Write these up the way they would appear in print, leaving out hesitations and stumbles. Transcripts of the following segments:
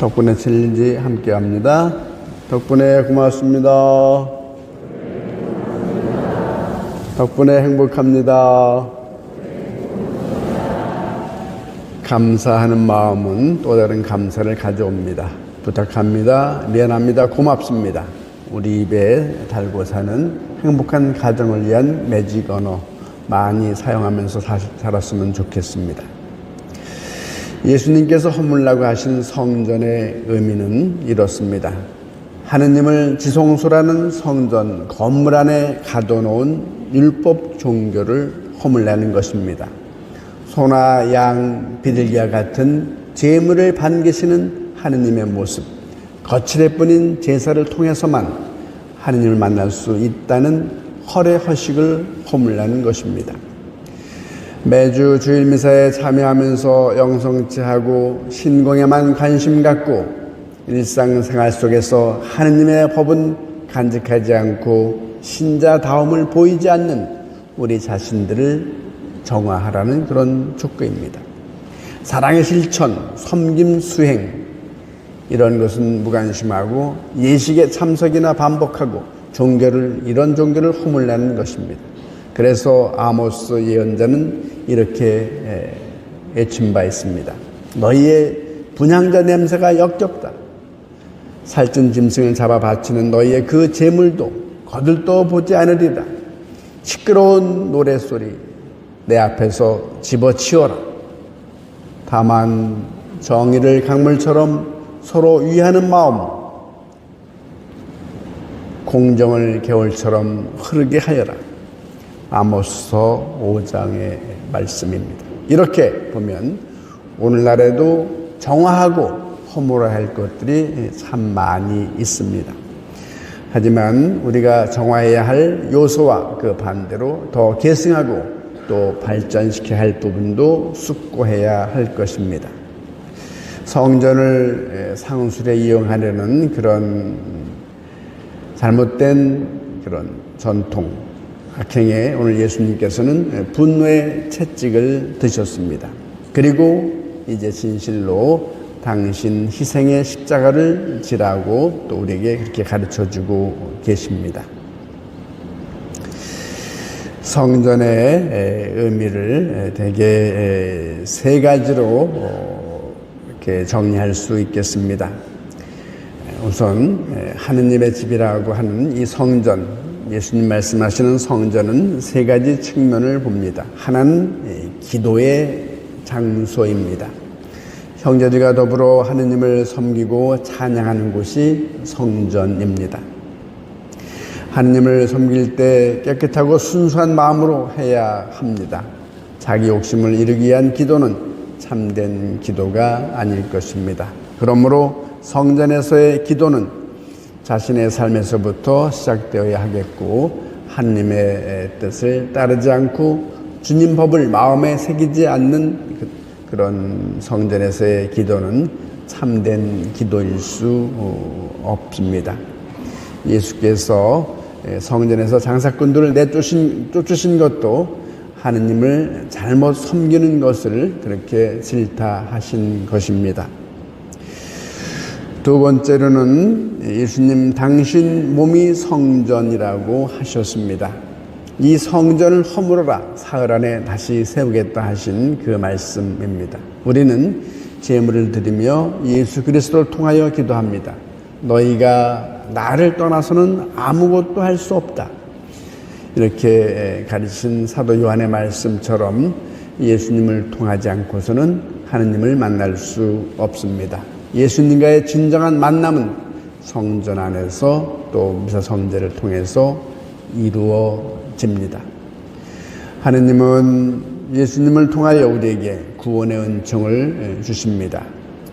덕분에 챌린지 함께 합니다. 덕분에 고맙습니다. 덕분에 행복합니다. 감사하는 마음은 또 다른 감사를 가져옵니다. 부탁합니다. 미안합니다. 고맙습니다. 우리 입에 달고 사는 행복한 가정을 위한 매직 언어 많이 사용하면서 살았으면 좋겠습니다. 예수님께서 허물라고 하신 성전의 의미는 이렇습니다. 하느님을 지성소라는 성전 건물 안에 가둬놓은 율법 종교를 허물라는 것입니다. 소나 양, 비둘기와 같은 제물을 반기시는 하느님의 모습, 거칠애 뿐인 제사를 통해서만 하느님을 만날 수 있다는 허례허식을 허물라는 것입니다. 매주 주일 미사에 참여하면서 영성체하고 신공에만 관심 갖고 일상생활 속에서 하느님의 법은 간직하지 않고 신자다움을 보이지 않는 우리 자신들을 정화하라는 그런 촉구입니다. 사랑의 실천, 섬김 수행 이런 것은 무관심하고 예식에 참석이나 반복하고 이런 종교를 허물라는 것입니다. 그래서 아모스 예언자는 이렇게 외친 바 있습니다. 너희의 분향자 냄새가 역겹다. 살찐 짐승을 잡아 바치는 너희의 그 제물도 거들떠 보지 않으리라. 시끄러운 노랫소리 내 앞에서 집어치워라. 다만 정의를 강물처럼 서로 위하는 마음, 공정을 겨울처럼 흐르게 하여라. 아모스서 5장의 말씀입니다. 이렇게 보면 오늘날에도 정화하고 허물어야 할 것들이 참 많이 있습니다. 하지만 우리가 정화해야 할 요소와 그 반대로 더 계승하고 또 발전시켜야 할 부분도 숙고해야 할 것입니다. 성전을 상술에 이용하려는 그런 잘못된 그런 전통, 악행에 오늘 예수님께서는 분노의 채찍을 드셨습니다. 그리고 이제 진실로 당신 희생의 십자가를 지라고 또 우리에게 그렇게 가르쳐주고 계십니다. 성전의 의미를 대개 세 가지로 이렇게 정리할 수 있겠습니다. 우선 하느님의 집이라고 하는 이 성전, 예수님 말씀하시는 성전은 세 가지 측면을 봅니다. 하나는 기도의 장소입니다. 형제들과 더불어 하느님을 섬기고 찬양하는 곳이 성전입니다. 하느님을 섬길 때 깨끗하고 순수한 마음으로 해야 합니다. 자기 욕심을 이루기 위한 기도는 참된 기도가 아닐 것입니다. 그러므로 성전에서의 기도는 자신의 삶에서부터 시작되어야 하겠고 하느님의 뜻을 따르지 않고 주님 법을 마음에 새기지 않는 그런 성전에서의 기도는 참된 기도일 수 없습니다. 예수께서 성전에서 장사꾼들을 쫓으신 것도 하느님을 잘못 섬기는 것을 그렇게 질타하신 것입니다. 두 번째로는 예수님 당신 몸이 성전이라고 하셨습니다. 이 성전을 허물어라 사흘 안에 다시 세우겠다 하신 그 말씀입니다. 우리는 제물을 드리며 예수 그리스도를 통하여 기도합니다. 너희가 나를 떠나서는 아무것도 할 수 없다. 이렇게 가르친 사도 요한의 말씀처럼 예수님을 통하지 않고서는 하느님을 만날 수 없습니다. 예수님과의 진정한 만남은 성전 안에서 또 미사성제를 통해서 이루어집니다. 하느님은 예수님을 통하여 우리에게 구원의 은총을 주십니다.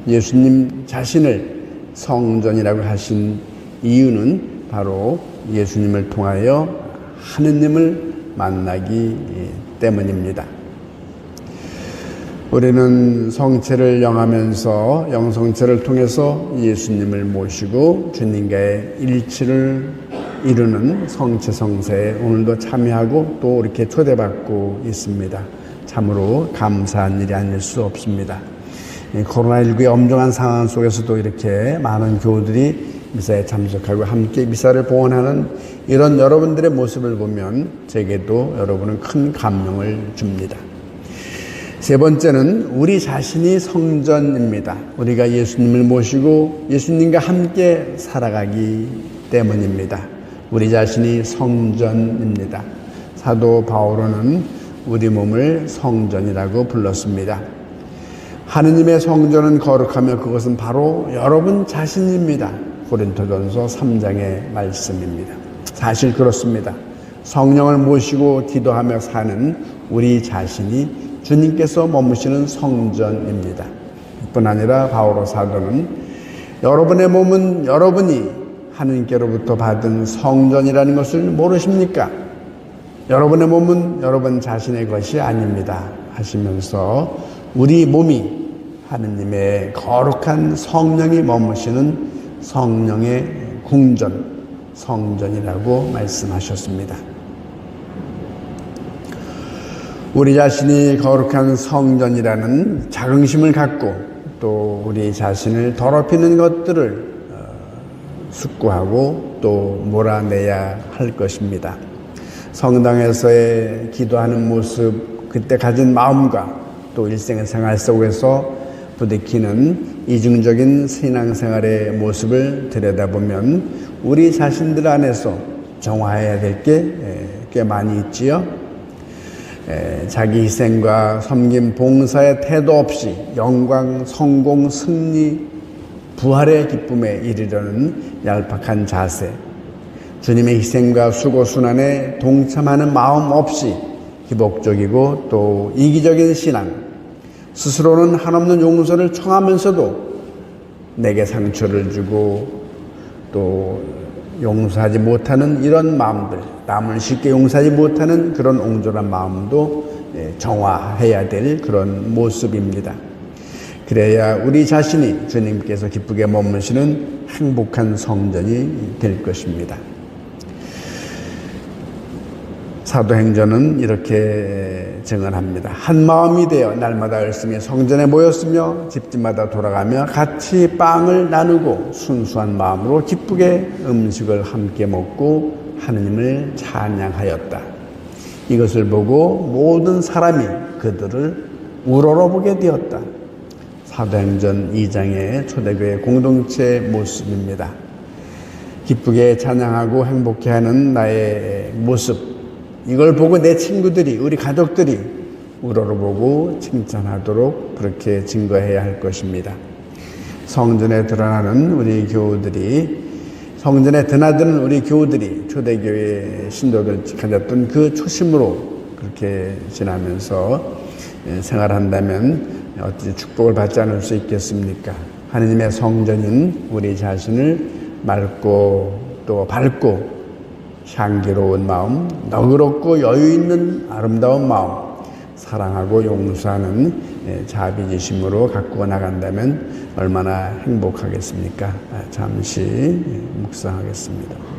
예수님 자신을 성전이라고 하신 이유는 바로 예수님을 통하여 하느님을 만나기 때문입니다. 우리는 성체를 영하면서 영성체를 통해서 예수님을 모시고 주님과의 일치를 이루는 성체성사에 오늘도 참여하고 또 이렇게 초대받고 있습니다. 참으로 감사한 일이 아닐 수 없습니다. 코로나19의 엄중한 상황 속에서도 이렇게 많은 교우들이 미사에 참석하고 함께 미사를 봉헌하는 이런 여러분들의 모습을 보면 제게도 여러분은 큰 감명을 줍니다. 세 번째는 우리 자신이 성전입니다. 우리가 예수님을 모시고 예수님과 함께 살아가기 때문입니다. 우리 자신이 성전입니다. 사도 바오로는 우리 몸을 성전이라고 불렀습니다. 하느님의 성전은 거룩하며 그것은 바로 여러분 자신입니다. 고린토전서 3장의 말씀입니다. 사실 그렇습니다. 성령을 모시고 기도하며 사는 우리 자신이 주님께서 머무시는 성전입니다. 뿐 아니라 바오로 사도는 여러분의 몸은 여러분이 하느님께로부터 받은 성전이라는 것을 모르십니까? 여러분의 몸은 여러분 자신의 것이 아닙니다 하시면서 우리 몸이 하느님의 거룩한 성령이 머무시는 성령의 궁전, 성전이라고 말씀하셨습니다. 우리 자신이 거룩한 성전이라는 자긍심을 갖고 또 우리 자신을 더럽히는 것들을 숙고하고 또 몰아내야 할 것입니다. 성당에서의 기도하는 모습, 그때 가진 마음과 또 일생생활 속에서 부딪히는 이중적인 신앙생활의 모습을 들여다보면 우리 자신들 안에서 정화해야 될 게 꽤 많이 있지요. 자기 희생과 섬김, 봉사의 태도 없이 영광, 성공, 승리, 부활의 기쁨에 이르려는 얄팍한 자세, 주님의 희생과 수고 순환에 동참하는 마음 없이 기복적이고 또 이기적인 신앙, 스스로는 한없는 용서를 청하면서도 내게 상처를 주고 또 용서하지 못하는 이런 마음들, 남을 쉽게 용서하지 못하는 그런 옹졸한 마음도 정화해야 될 그런 모습입니다. 그래야 우리 자신이 주님께서 기쁘게 머무시는 행복한 성전이 될 것입니다. 사도행전은 이렇게 증언합니다. 한 마음이 되어 날마다 열심히 성전에 모였으며 집집마다 돌아가며 같이 빵을 나누고 순수한 마음으로 기쁘게 음식을 함께 먹고 하느님을 찬양하였다. 이것을 보고 모든 사람이 그들을 우러러보게 되었다. 사도행전 2장의 초대교회 공동체 모습입니다. 기쁘게 찬양하고 행복해하는 나의 모습, 이걸 보고 내 친구들이, 우리 가족들이 우러러보고 칭찬하도록 그렇게 증거해야 할 것입니다. 성전에 드러나는 우리 교우들이, 성전에 드나드는 우리 교우들이 초대교회 신도들 가졌던 그 초심으로 그렇게 지나면서 생활한다면 어찌 축복을 받지 않을 수 있겠습니까? 하느님의 성전인 우리 자신을 맑고 또 밝고 향기로운 마음, 너그럽고 여유 있는 아름다운 마음, 사랑하고 용서하는 자비지심으로 가꾸어 나간다면 얼마나 행복하겠습니까? 잠시 묵상하겠습니다.